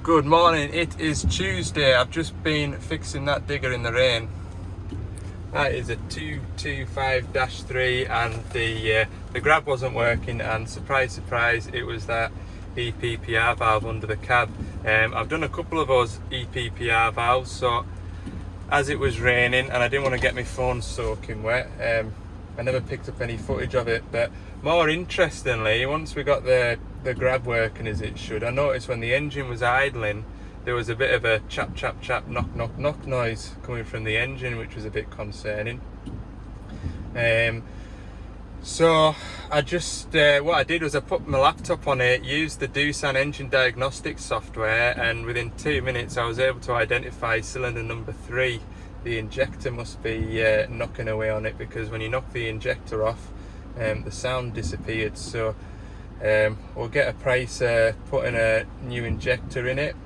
Good morning, it is Tuesday. I've just been fixing that digger in the rain. That is a 225-3 and the grab wasn't working, and surprise surprise it was that EPPR valve under the cab. I've done a couple of those EPPR valves, so as it was raining and I didn't want to get my phone soaking wet, I never picked up any footage of it. But more interestingly, once we got the grab working as it should, I noticed when the engine was idling there was a bit of a chap chap chap knock knock knock noise coming from the engine, which was a bit concerning. So I just what I did was I put my laptop on it, used the Doosan engine diagnostics software, and within 2 minutes I was able to identify cylinder number 3. The injector must be knocking away on it, because when you knock the injector off, the sound disappeared. So we'll get a price putting a new injector in it.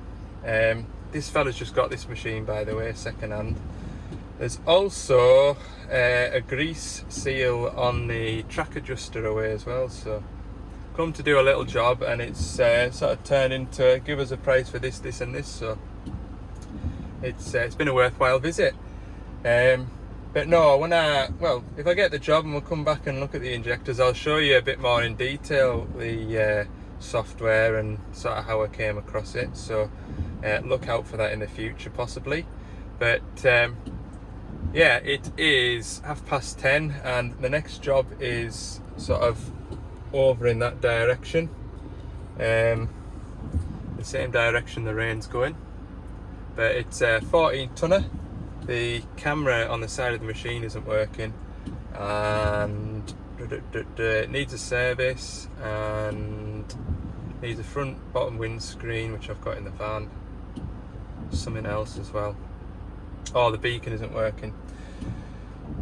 This fella's just got this machine, by the way, second hand. There's also a grease seal on the track adjuster away as well. So come to do a little job, and it's sort of turned into give us a price for this, this and this. So it's been a worthwhile visit. But no, if I get the job and we'll come back and look at the injectors, I'll show you a bit more in detail the software and sort of how I came across it. So look out for that in the future possibly. But yeah, it is 10:30 and the next job is sort of over in that direction, the same direction the rain's going, but it's a 14 tonner. The camera on the side of the machine isn't working, and it needs a service and needs a front bottom windscreen, which I've got in the van. Something else as well. Oh, the beacon isn't working.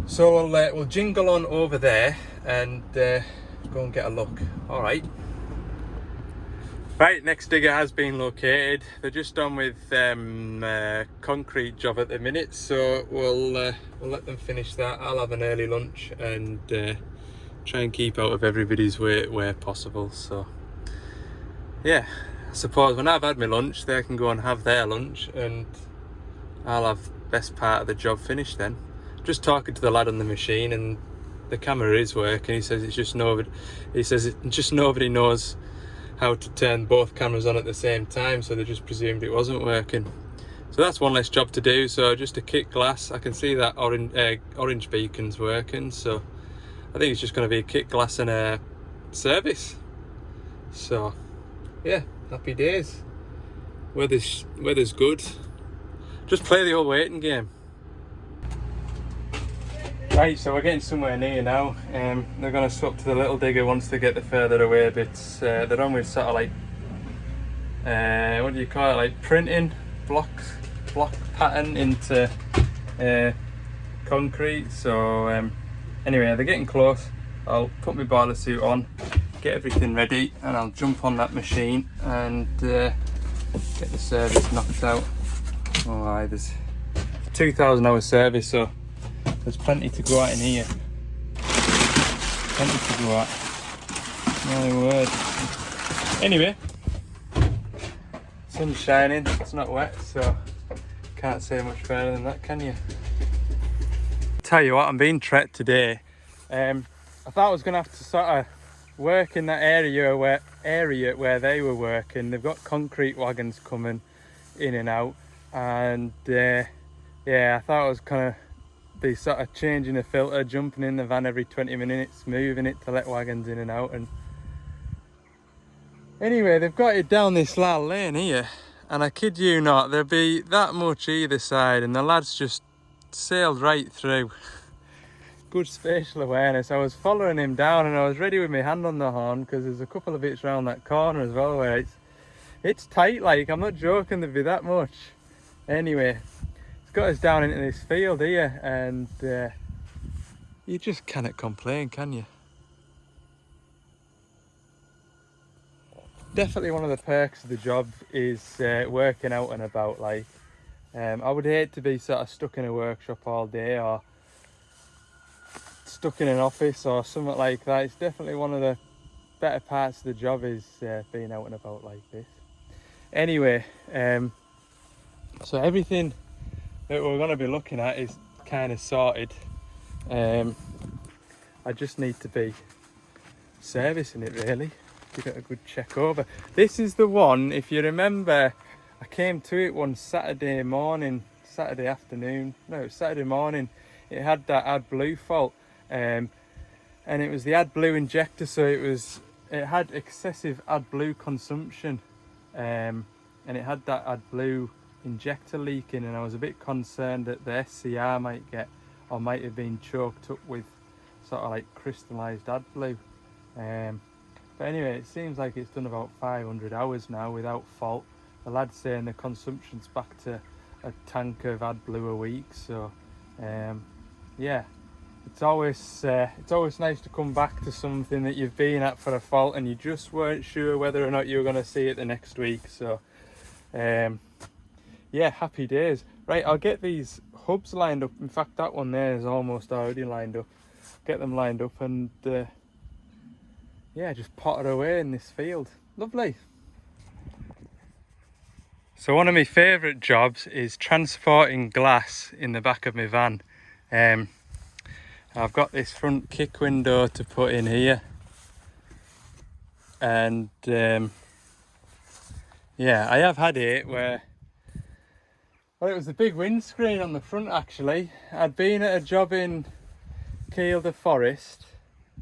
So we'll jingle on over there and go and get a look. All right. Right, next digger has been located. They're just on with concrete job at the minute, so we'll let them finish that. I'll have an early lunch and try and keep out of everybody's way where possible. So yeah, I suppose when I've had my lunch, they can go and have their lunch, and I'll have best part of the job finished then. Just talking to the lad on the machine, and the camera is working. He says it's just nobody. He says it just nobody knows how to turn both cameras on at the same time, so they just presumed it wasn't working. So that's one less job to do. So just a kit glass. I can see that orange beacon's working, so I think it's just going to be a kit glass and a service. So yeah, happy days. Weather's good. Just play the old waiting game. Right, so we're getting somewhere near now. They're going to swap to the little digger once they get the further away bits. They're on with sort of like, what do you call it, like printing block pattern into concrete. So anyway, they're getting close. I'll put my boiler suit on, get everything ready, and I'll jump on that machine and get the service knocked out. Oh, aye, there's 2,000 hour service, so there's plenty to go at in here. Plenty to go at. My word. Anyway, sun's shining, it's not wet, so can't say much further than that, can you? Tell you what, I'm being treated today. I thought I was going to have to sort of work in that area where they were working. They've got concrete wagons coming in and out, and yeah, I thought I was kind of be sort of changing the filter, jumping in the van every 20 minutes, moving it to let wagons in and out. And anyway, they've got it down this little lane here, and I kid you not, there'll be that much either side, and the lads just sailed right through. Good spatial awareness. I was following him down, and I was ready with my hand on the horn, because there's a couple of bits around that corner as well where it's tight, like, I'm not joking, there'd be that much. Anyway, got us down into this field here, and you just cannot complain, can you? Definitely one of the perks of the job is working out and about. Like, I would hate to be sort of stuck in a workshop all day, or stuck in an office or something like that. It's definitely one of the better parts of the job is being out and about like this. Anyway, so everything that we're going to be looking at is kind of sorted. I just need to be servicing it really, give it a good check over. This is the one, if you remember, I came to it one Saturday afternoon, no, Saturday morning. It had that AdBlue fault, and it was the AdBlue injector, so it had excessive AdBlue consumption, and it had that AdBlue injector leaking, and I was a bit concerned that the SCR might have been choked up with sort of like crystallized AdBlue. But anyway, it seems like it's done about 500 hours now without fault. The lad's saying the consumption's back to a tank of AdBlue a week, so yeah, it's always nice to come back to something that you've been at for a fault and you just weren't sure whether or not you were going to see it the next week. So yeah, happy days. Right, I'll get these hubs lined up. In fact, that one there is almost already lined up. Get them lined up and yeah, just potter away in this field. Lovely. So one of my favourite jobs is transporting glass in the back of my van. I've got this front kick window to put in here, and yeah, I have had it where, well, it was the big windscreen on the front actually. I'd been at a job in Kielder Forest,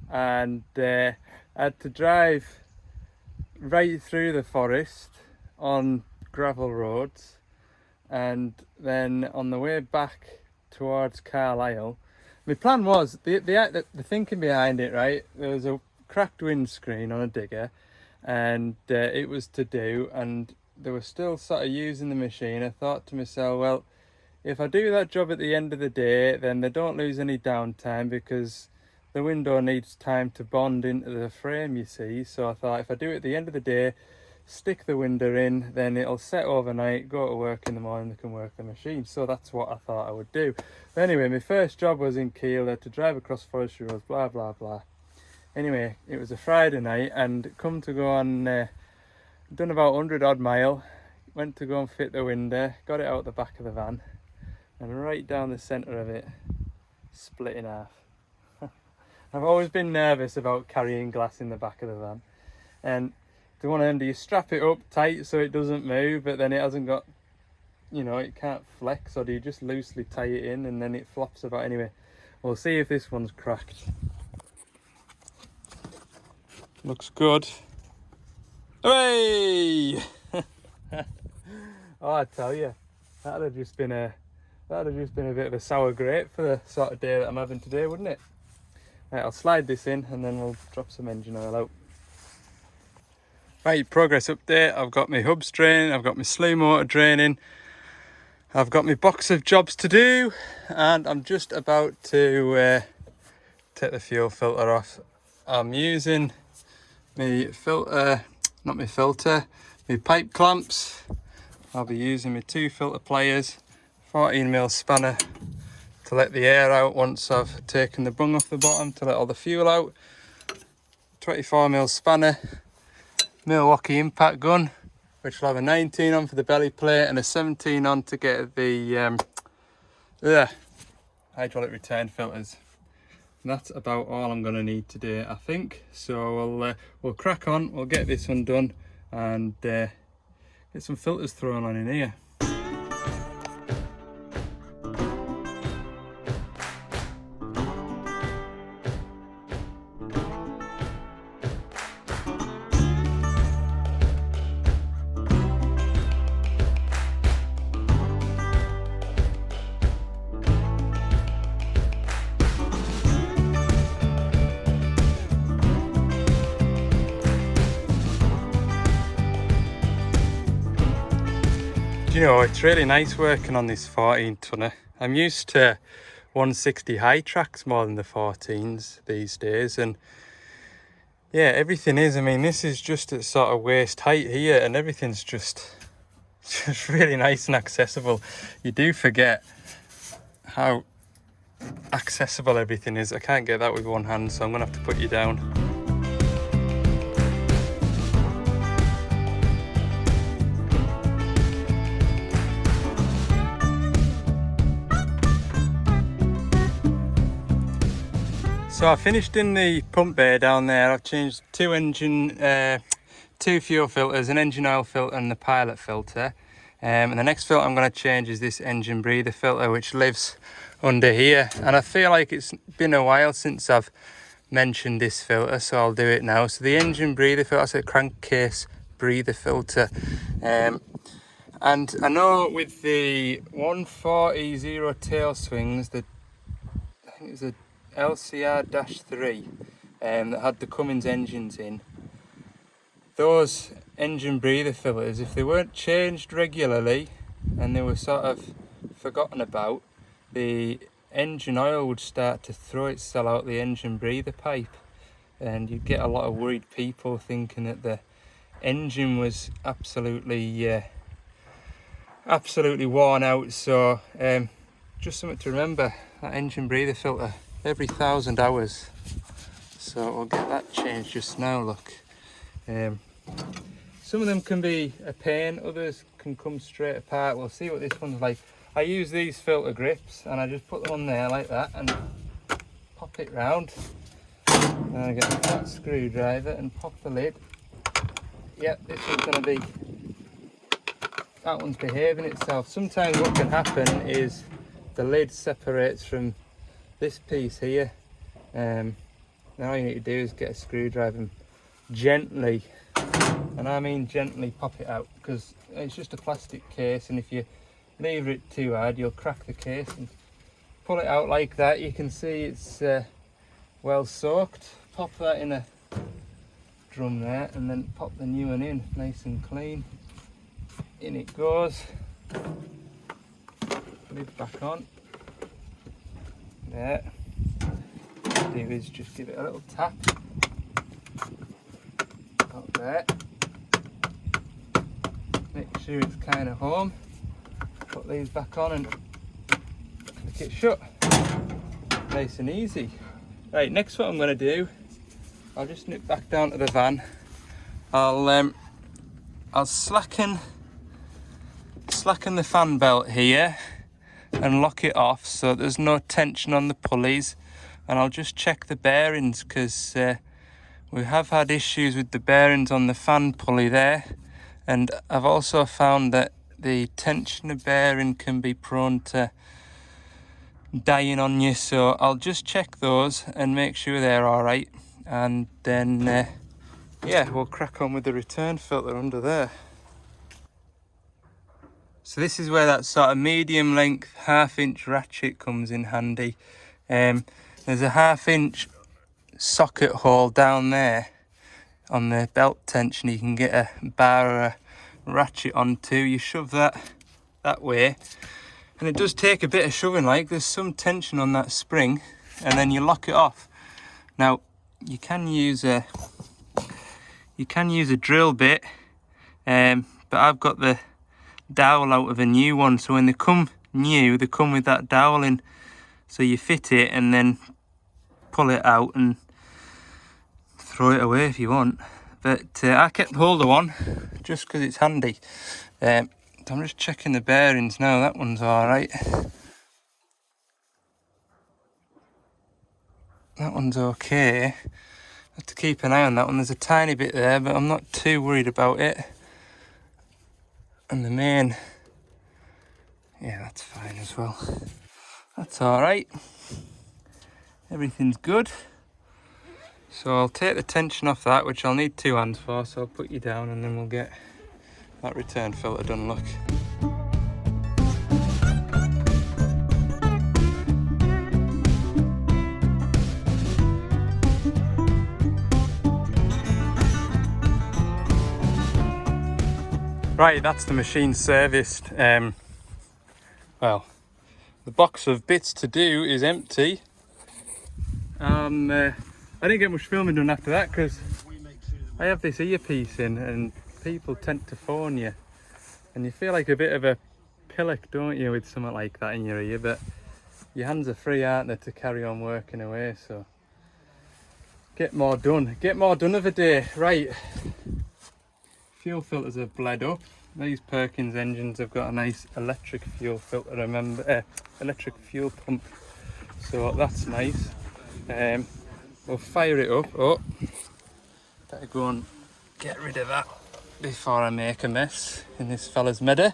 and I had to drive right through the forest on gravel roads, and then on the way back towards Carlisle, my plan was, the thinking behind it, right, there was a cracked windscreen on a digger, and it was to do, and they were still sort of using the machine. I thought to myself, well, if I do that job at the end of the day, then they don't lose any downtime, because the window needs time to bond into the frame, you see. So I thought, if I do it at the end of the day, stick the window in, then it'll set overnight, go to work in the morning, they can work the machine. So that's what I thought I would do. But anyway, my first job was in Kiel, to drive across forestry roads, blah blah blah. Anyway, it was a Friday night, and come to go on, done about 100 odd mile, went to go and fit the window, got it out the back of the van, and right down the centre of it, split in half. I've always been nervous about carrying glass in the back of the van, and to one end you strap it up tight so it doesn't move, but then it hasn't got, you know, it can't flex, or do you just loosely tie it in and then it flops about? Anyway, we'll see if this one's cracked. Looks good. Hooray! Oh, I tell you, that'd have just been a bit of a sour grape for the sort of day that I'm having today, wouldn't it? Right, I'll slide this in and then we'll drop some engine oil out. Right, progress update. I've got my hubs draining, I've got my slew motor draining, I've got my box of jobs to do, and I'm just about to take the fuel filter off. I'm using my filter, not my filter, my pipe clamps. I'll be using my 2 filter pliers, 14mm spanner to let the air out once I've taken the bung off the bottom, to let all the fuel out, 24mm spanner, Milwaukee impact gun, which will have a 19 on for the belly plate and a 17 on to get the hydraulic return filters. And that's about all I'm going to need today, I think. So we'll crack on, we'll get this one done, and get some filters thrown on in here. You know, it's really nice working on this 14 tonner. I'm used to 160 high tracks more than the 14s these days, and yeah, everything is, I mean, this is just at sort of waist height here, and everything's just really nice and accessible. You do forget how accessible everything is. I can't get that with one hand, so I'm gonna have to put you down. So I finished in the pump bay down there. I've changed two fuel filters, an engine oil filter and the pilot filter. And the next filter I'm going to change is this engine breather filter, which lives under here. And I feel like it's been a while since I've mentioned this filter, so I'll do it now. So the engine breather filter, that's a crankcase breather filter. And I know with the 140 zero tail swings, I think it was a LCR-3 that had the Cummins engines in. Those engine breather filters, if they weren't changed regularly and they were sort of forgotten about, the engine oil would start to throw itself out the engine breather pipe, and you'd get a lot of worried people thinking that the engine was absolutely worn out. So just something to remember, that engine breather filter every 1,000 hours. So we'll get that changed just now. Look, some of them can be a pain, others can come straight apart. We'll see what this one's like. I use these filter grips and I just put them on there like that and pop it round. And I get that screwdriver and pop the lid. Yep, this one's going to be, that one's behaving itself. Sometimes what can happen is the lid separates from this piece here. Now all you need to do is get a screwdriver and gently, and I mean gently, pop it out, because it's just a plastic case, and if you leave it too hard you'll crack the case. And pull it out like that. You can see it's well soaked. Pop that in a drum there and then pop the new one in nice and clean. In it goes. Lid back on. There. What I'll do is just give it a little tap. Up there. Make sure it's kind of home. Put these back on and click it shut. Nice and easy. Right, next what I'm going to do, I'll just nip back down to the van. I'll slacken the fan belt here and lock it off so there's no tension on the pulleys, and I'll just check the bearings, because we have had issues with the bearings on the fan pulley there, and I've also found that the tensioner bearing can be prone to dying on you. So I'll just check those and make sure they're all right, and then yeah, we'll crack on with the return filter under there. So this is where that sort of medium length 1/2 inch ratchet comes in handy. There's a 1/2 inch socket hole down there on the belt tension. You can get a bar or a ratchet onto. You shove that way, and it does take a bit of shoving, like there's some tension on that spring, and then you lock it off. Now you can use a drill bit, but I've got the dowel out of a new one, so when they come new they come with that dowel in, so you fit it and then pull it out and throw it away if you want. But I kept hold of one just because it's handy. I'm just checking the bearings now. That one's all right. That one's okay. I have to keep an eye on that one. There's a tiny bit there, but I'm not too worried about it. And the main, yeah, that's fine as well. That's all right. Everything's good. So I'll take the tension off that, which I'll need 2 hands for, so I'll put you down and then we'll get that return filter done. Look. Right, that's the machine serviced. Well, the box of bits to do is empty. I didn't get much filming done after that because I have this earpiece in and people tend to phone you and you feel like a bit of a pillock, don't you, with something like that in your ear, but your hands are free, aren't they, to carry on working away. So get more done of a day. Right, fuel filters have bled up. These Perkins engines have got a nice electric fuel filter, remember, electric fuel pump, so that's nice. we'll fire it up. Oh, better go and get rid of that before I make a mess in this fella's meadow.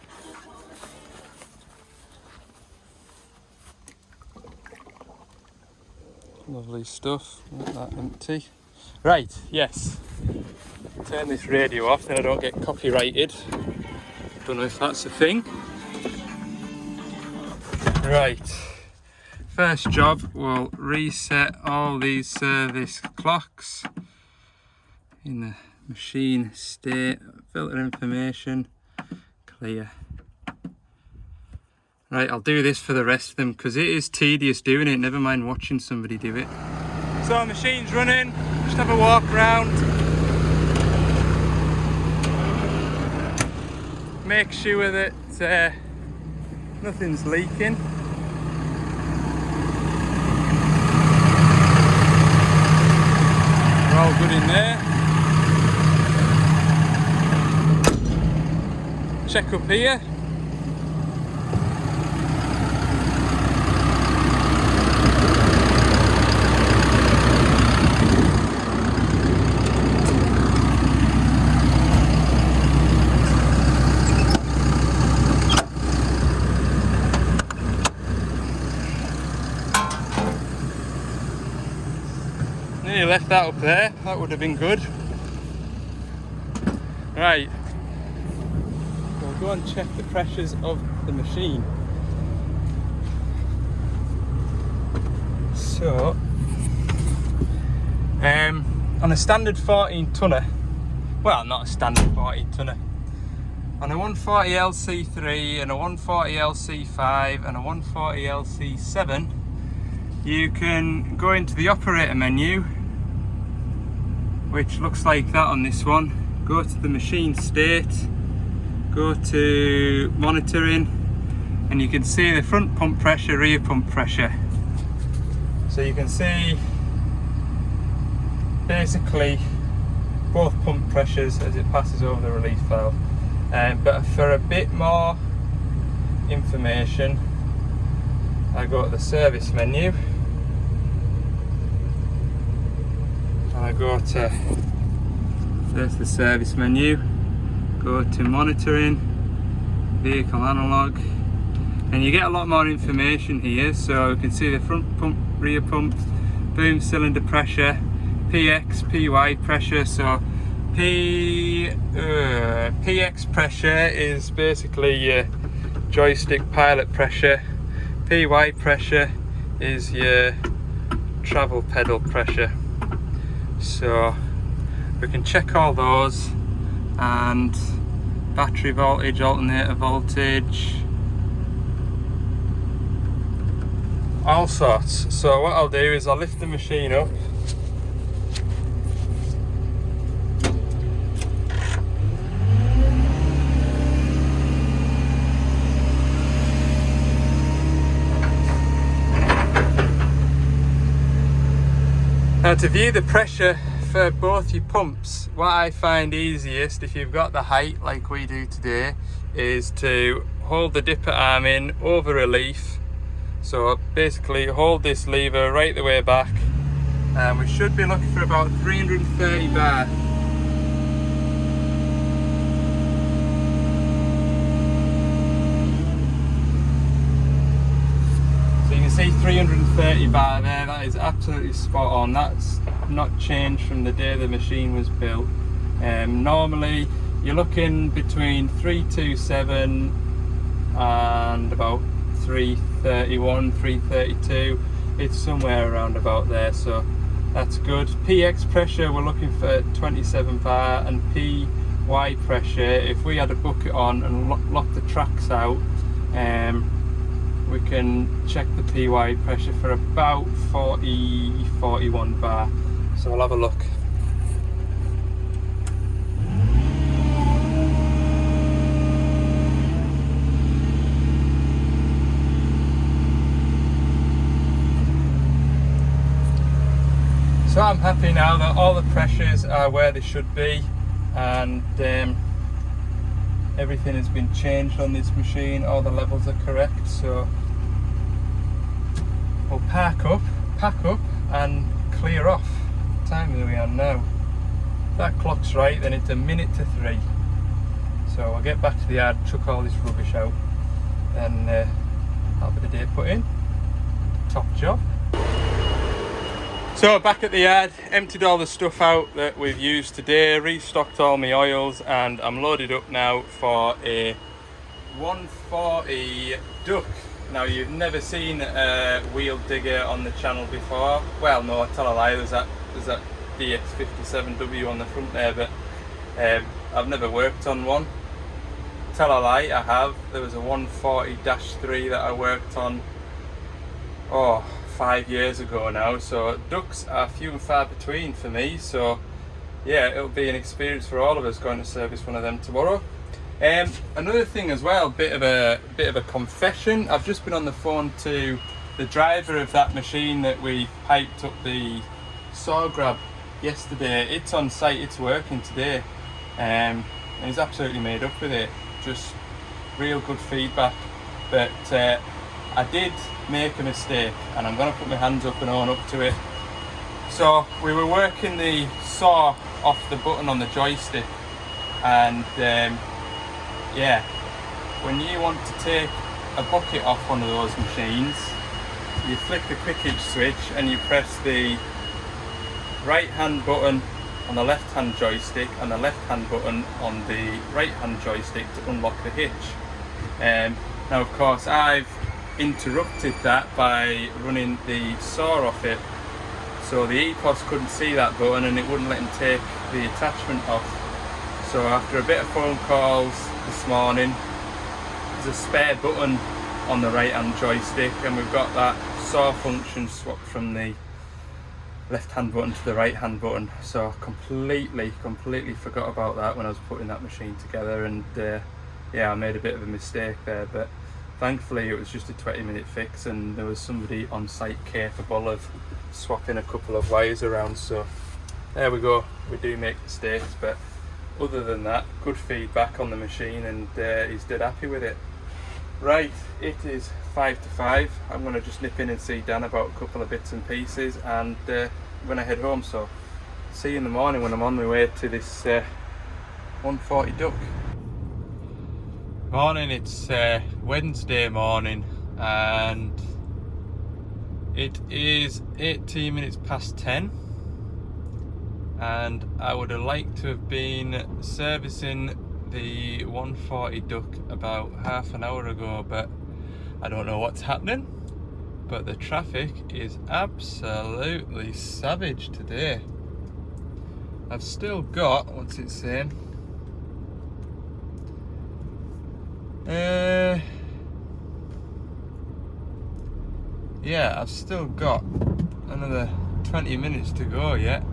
Lovely stuff. Let that empty. Right, yes. Turn this radio off, then I don't get copyrighted. Don't know if that's a thing. Right. First job, we'll reset all these service clocks in the machine state. Filter information, clear. Right, I'll do this for the rest of them because it is tedious doing it, never mind watching somebody do it. So machine's running, just have a walk around. Make sure that nothing's leaking. We're all good in there. Check up here. Nearly left that up there, that would have been good. Right, we'll go and check the pressures of the machine. So, on a standard 14 tonner, well, not a standard 14 tonner, on a 140 LC3 and a 140 LC5 and a 140 LC7, you can go into the operator menu, which looks like that on this one. Go to the machine state, go to monitoring, and you can see the front pump pressure, rear pump pressure. So you can see basically both pump pressures as it passes over the relief valve. But for a bit more information, I go to the service menu and I go to, there's the service menu, go to monitoring, vehicle analog, and you get a lot more information here. So you can see the front pump, rear pump, boom cylinder pressure, PX, PY pressure. So PX pressure is basically your joystick pilot pressure, PY pressure is your travel pedal pressure. So we can check all those, and battery voltage, alternator voltage, all sorts. So what I'll do is I'll lift the machine up. Now, to view the pressure for both your pumps, what I find easiest, if you've got the height like we do today, is to hold the dipper arm in over relief. So basically hold this lever right the way back, and we should be looking for about 330 bar. See 330 bar there, that is absolutely spot on. That's not changed from the day the machine was built. Normally you're looking between 327 and about 331, 332. It's somewhere around about there, so that's good. PX pressure, we're looking for 27 bar, and PY pressure, if we had a bucket on and lock the tracks out, we can check the PY pressure for about 40, 41 bar. So I'll have a look. So I'm happy now that all the pressures are where they should be, and everything has been changed on this machine, all the levels are correct. So we'll pack up and clear off. time are we on now? If that clock's right, then it's 2:55. So I'll get back to the yard, chuck all this rubbish out, and that'll be the day put in. Top job. So back at the yard, emptied all the stuff out that we've used today, restocked all my oils, and I'm loaded up now for a 140 duck. Now, you've never seen a wheel digger on the channel before. Well, no, I tell a lie, there's that DX140 on the front there, but I've never worked on one. Tell a lie, I have. There was a 140-3 that I worked on 5 years ago now, so ducks are few and far between for me. So yeah, it'll be an experience for all of us going to service one of them tomorrow. Another thing as well, bit of a confession. I've just been on the phone to the driver of that machine that we piped up the saw grab yesterday. It's on site, it's working today, and he's absolutely made up with it. Just real good feedback. But I did make a mistake, and I'm going to put my hands up and own up to it. So we were working the saw off the button on the joystick, and yeah, when you want to take a bucket off one of those machines, you flick the quickage switch and you press the right hand button on the left hand joystick and the left hand button on the right hand joystick to unlock the hitch. Now of course I've interrupted that by running the saw off it, so the EPOS couldn't see that button and it wouldn't let him take the attachment off. So after a bit of phone calls this morning, there's a spare button on the right hand joystick, and we've got that saw function swapped from the left hand button to the right hand button. So completely forgot about that when I was putting that machine together, and yeah, I made a bit of a mistake there, but thankfully it was just a 20-minute fix, and there was somebody on site capable of swapping a couple of wires around. So there we go, we do make mistakes, but other than that, good feedback on the machine, and he's dead happy with it. Right, it is 5 to 5. I'm going to just nip in and see Dan about a couple of bits and pieces, and I'm going to head home. So see you in the morning when I'm on my way to this 140 duck. Morning, it's Wednesday morning, and it is 18 minutes past 10, and I would have liked to have been servicing the 140 duck about half an hour ago, but I don't know what's happening. But the traffic is absolutely savage today. I've still got, what's it saying? Yeah, I've still got another 20 minutes to go yet.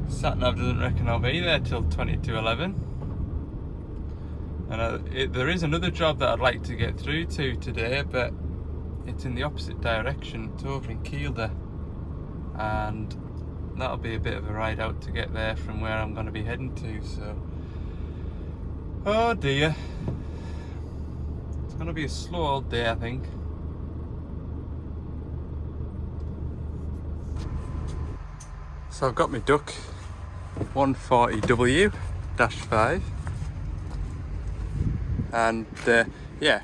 Satnav doesn't reckon I'll be there till 22:11. And there is another job that I'd like to get through to today, but it's in the opposite direction. It's over in Kielder, and that'll be a bit of a ride out to get there from where I'm going to be heading to. So, oh dear, it's going to be a slow old day, I think. So I've got my duck 140W-5, and yeah,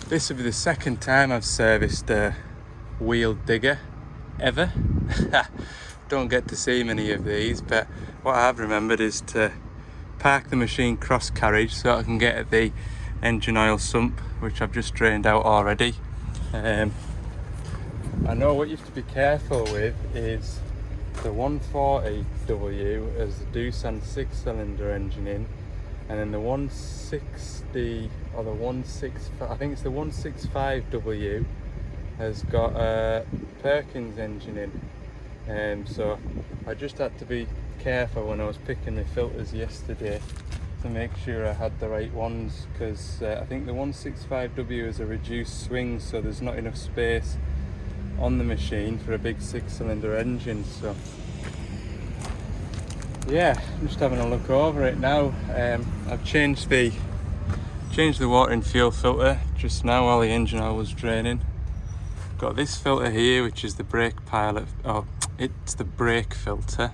this will be the second time I've serviced a wheel digger ever. Don't get to see many of these, but what I have remembered is to park the machine cross carriage so I can get at the engine oil sump, which I've just drained out already. I know what you have to be careful with is the 140W as the Doosan 6-cylinder engine in, and then the 160 or the 165, I think it's the 165W has got a Perkins engine in. So I just had to be careful when I was picking the filters yesterday to make sure I had the right ones, because I think the 165W is a reduced swing, so there's not enough space on the machine for a big 6-cylinder engine. So yeah, I'm just having a look over it now. I've changed the water and fuel filter just now while the engine oil was draining. Got this filter here, which is the brake pilot, or It's the brake filter.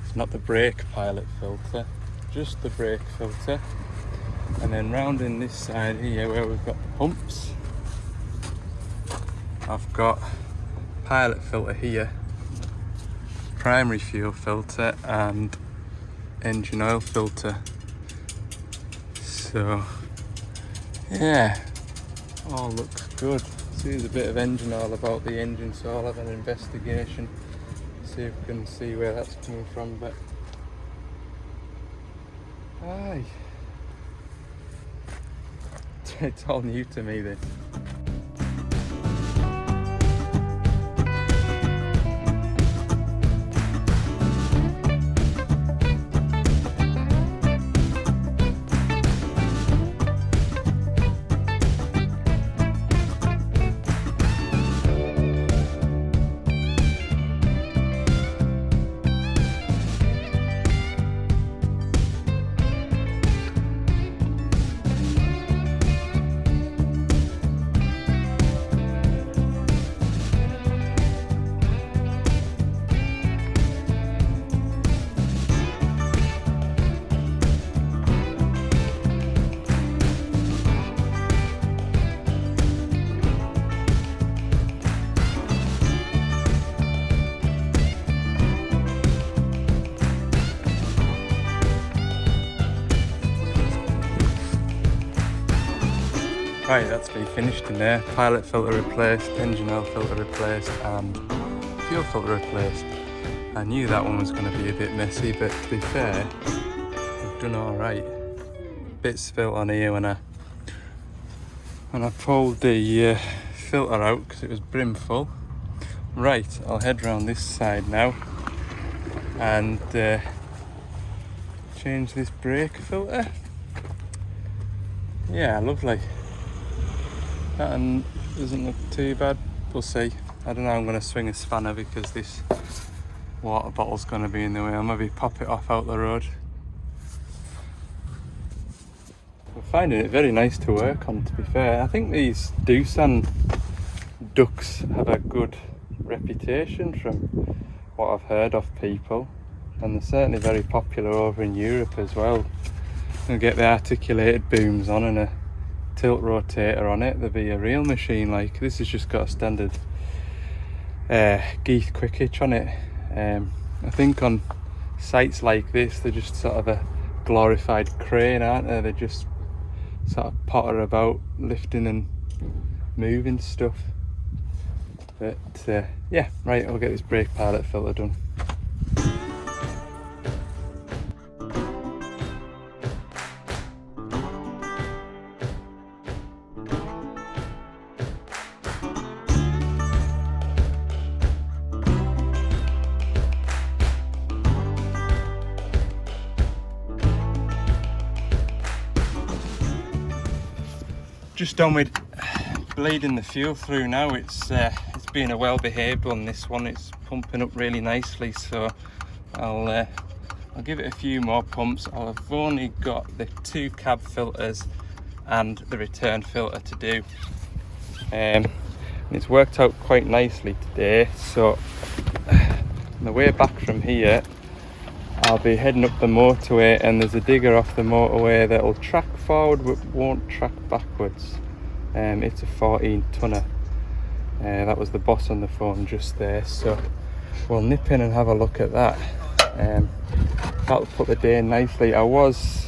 It's not the brake pilot filter, just the brake filter. And then round in this side here where we've got the pumps, I've got pilot filter here, primary fuel filter and engine oil filter. So yeah, all looks good. See, there's a bit of engine oil about the engine, so I'll have an investigation, see if we can see where that's coming from. But aye, it's all new to me, this. Right, that's been finished in there. Pilot filter replaced, engine oil filter replaced and fuel filter replaced. I knew that one was going to be a bit messy, but to be fair, I've done alright. Bit spilt on here when I pulled the filter out because it was brimful. Right, I'll head round this side now and change this brake filter. Yeah, lovely. That doesn't look too bad. We'll see. I don't know, I'm going to swing a spanner because this water bottle's going to be in the way. I'll maybe pop it off out the road. I'm finding it very nice to work on, to be fair. I think these Doosan ducks have a good reputation from what I've heard of people, and they're certainly very popular over in Europe as well. They'll get the articulated booms on and a tilt rotator on it. There'll be a real machine. Like this has just got a standard Geeth quick hitch on it. I think on sites like this they're just sort of a glorified crane, aren't they? They just sort of potter about lifting and moving stuff. But yeah, right, I'll get this brake pilot filter done. Just done with bleeding the fuel through now. It's been a well-behaved one, this one. It's pumping up really nicely, so I'll give it a few more pumps. I've only got the 2 cab filters and the return filter to do, and it's worked out quite nicely today. So on the way back from here I'll be heading up the motorway, and there's a digger off the motorway that'll track forward but won't track backwards. It's a 14 tonner. That was the boss on the phone just there, so we'll nip in and have a look at that. That'll put the day in nicely. I was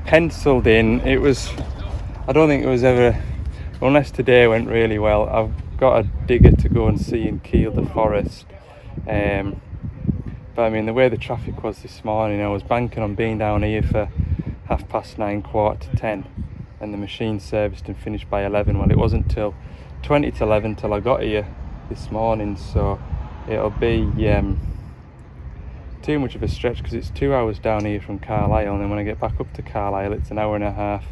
penciled in. I don't think it was ever, unless today went really well, I've got a digger to go and see in Kielder Forest. But I mean, the way the traffic was this morning, I was banking on being down here for 9:30, 9:45, and the machine serviced and finished by 11. Well, it wasn't till 20 to 11 till I got here this morning, so it'll be too much of a stretch because it's 2 hours down here from Carlisle, and then when I get back up to Carlisle it's an hour and a half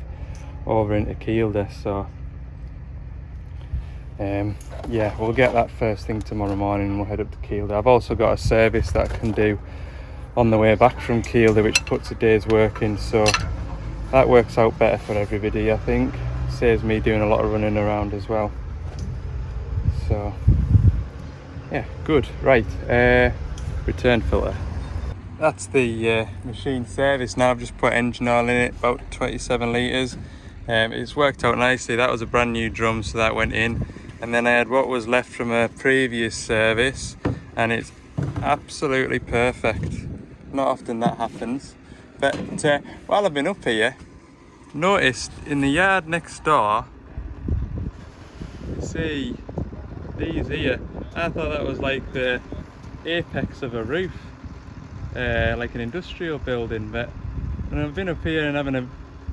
over into Kielder. So yeah, we'll get that first thing tomorrow morning and we'll head up to Kielder. I've also got a service that I can do on the way back from Kielder, which puts a day's work in, so that works out better for everybody. I think saves me doing a lot of running around as well. So Yeah, good. Right, return filter. That's the machine service now. I've just put engine oil in it, about 27 litres. It's worked out nicely. That was a brand new drum, so that went in. And then I had what was left from a previous service, and it's absolutely perfect. Not often that happens. But while I've been up here, noticed in the yard next door, you see these here. I thought that was like the apex of a roof, like an industrial building, but when I've been up here and having a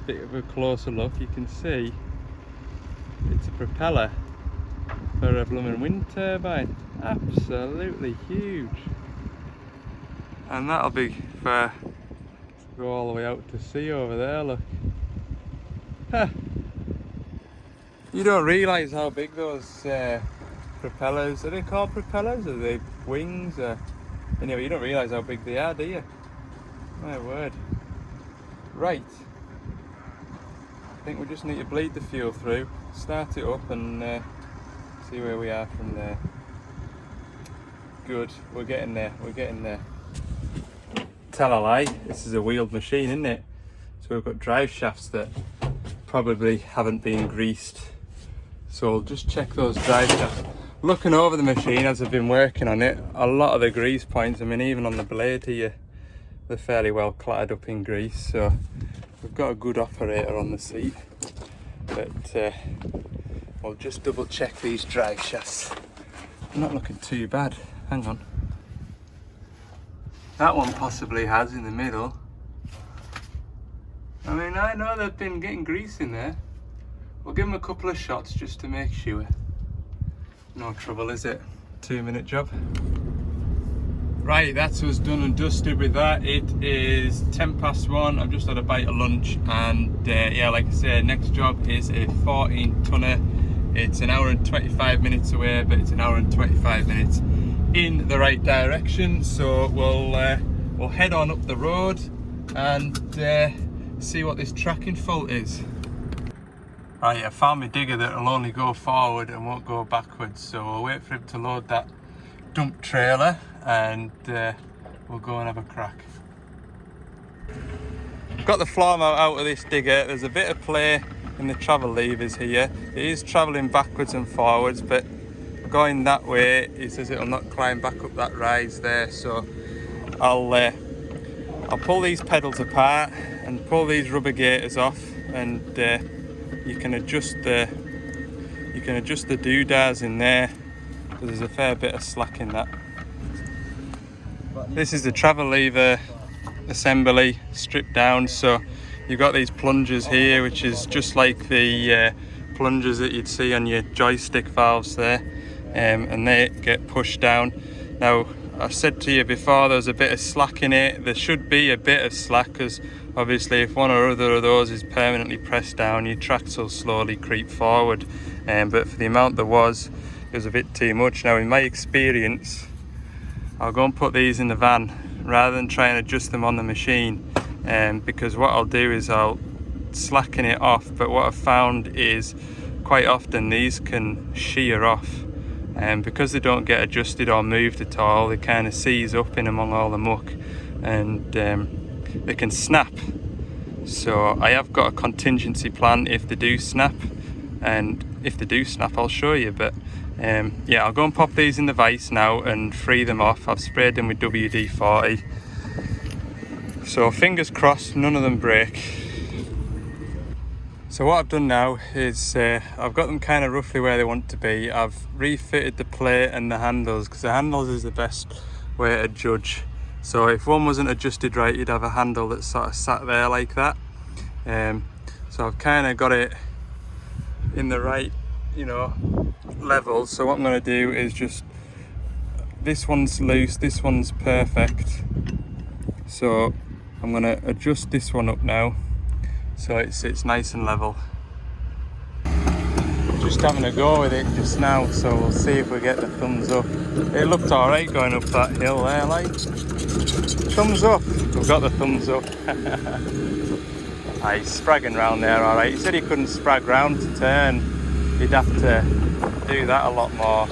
bit of a closer look, you can see it's a propeller for a blooming wind turbine. Absolutely huge. And that'll be for go all the way out to sea over there, look. Huh. You don't realise how big those propellers, are they called propellers? Are they wings? Anyway, you don't realise how big they are, do you? My word. Right. I think we just need to bleed the fuel through, start it up and see where we are from there. Good, we're getting there, we're getting there. Tell a lie, this is a wheeled machine, isn't it? So we've got drive shafts that probably haven't been greased. So we'll just check those drive shafts. Looking over the machine as I've been working on it, a lot of the grease points, I mean even on the blade here, they're fairly well clattered up in grease. So we've got a good operator on the seat. But we'll just double check these drive shafts. They're not looking too bad. Hang on. That one possibly has in the middle. I mean, I know they've been getting grease in there. We'll give them a couple of shots just to make sure. No trouble, is it? 2-minute job. Right, that's us done and dusted with that. It is 1:10. I've just had a bite of lunch, and yeah, like I said, next job is a 14-tonner. It's an hour and 25 minutes away, but it's an hour and 25 minutes in the right direction. So we'll head on up the road and see what this tracking fault is. Right, I found my digger that will only go forward and won't go backwards, so we'll wait for him to load that dump trailer and we'll go and have a crack. Got the floor mount out of this digger. There's a bit of play in the travel levers here. It is travelling backwards and forwards, but going that way, it says it'll not climb back up that rise there. So I'll pull these pedals apart and pull these rubber gaiters off, and you can adjust the doodads in there, because there's a fair bit of slack in that. This is the travel lever assembly stripped down. So you've got these plungers here, which is just like the plungers that you'd see on your joystick valves there, and they get pushed down. Now, I said to you before, there's a bit of slack in it. There should be a bit of slack, because obviously if one or other of those is permanently pressed down, your tracks will slowly creep forward. But for the amount there was, it was a bit too much. Now, in my experience, I'll go and put these in the van rather than try and adjust them on the machine, because what I'll do is I'll slacken it off. But what I've found is quite often these can shear off, and because they don't get adjusted or moved at all, they kind of seize up in among all the muck, and they can snap. So I have got a contingency plan if they do snap, and if they do snap I'll show you. But yeah, I'll go and pop these in the vise now and free them off. I've sprayed them with WD-40, so fingers crossed none of them break. So what I've done now is I've got them kind of roughly where they want to be. I've refitted the plate and the handles, because the handles is the best way to judge. So if one wasn't adjusted right, you'd have a handle that sort of sat there like that. So I've kind of got it in the right, you know, level. So what I'm going to do is just, this one's loose, this one's perfect. So I'm going to adjust this one up now, so it's nice and level. Just having a go with it just now, so we'll see if we get the thumbs up. It looked alright going up that hill there, like. Thumbs up. We've got the thumbs up. He's spragging round there alright. He said he couldn't sprag round to turn. He'd have to do that a lot more.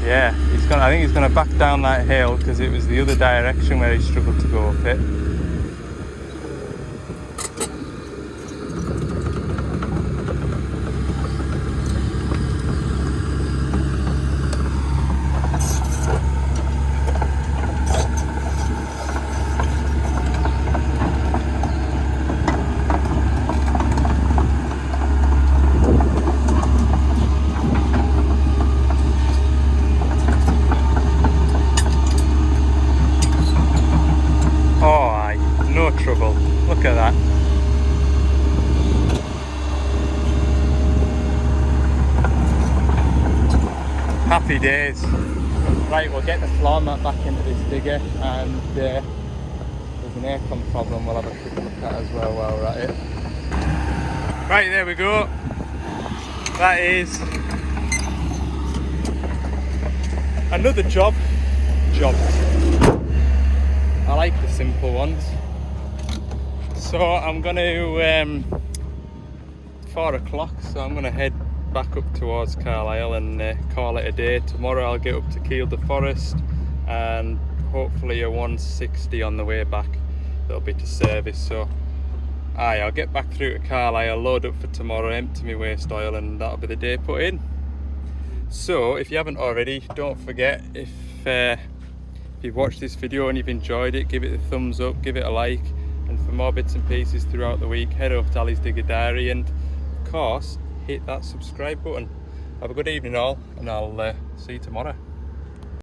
Yeah, I think he's gonna back down that hill because it was the other direction where he struggled to go up it. Oh, aye, no trouble. Look at that. Happy days. Right, we'll get the floor mat back into this digger, and there's an aircon problem we'll have a quick look at as well while we're at it. Right, there we go. That is another job. I like the simple ones. So I'm gonna 4 o'clock, so I'm gonna head back up towards Carlisle and call it a day. Tomorrow I'll get up to Kielder Forest and hopefully a 160 on the way back. That'll be to service. So I'll get back through to Carlisle, load up for tomorrow, empty my waste oil, and that'll be the day put in. So if you haven't already, don't forget, if you've watched this video and you've enjoyed it, give it a thumbs up, give it a like, and for more bits and pieces throughout the week, head over to Ali's Digger Diary, and of course hit that subscribe button. Have a good evening all, and I'll see you tomorrow.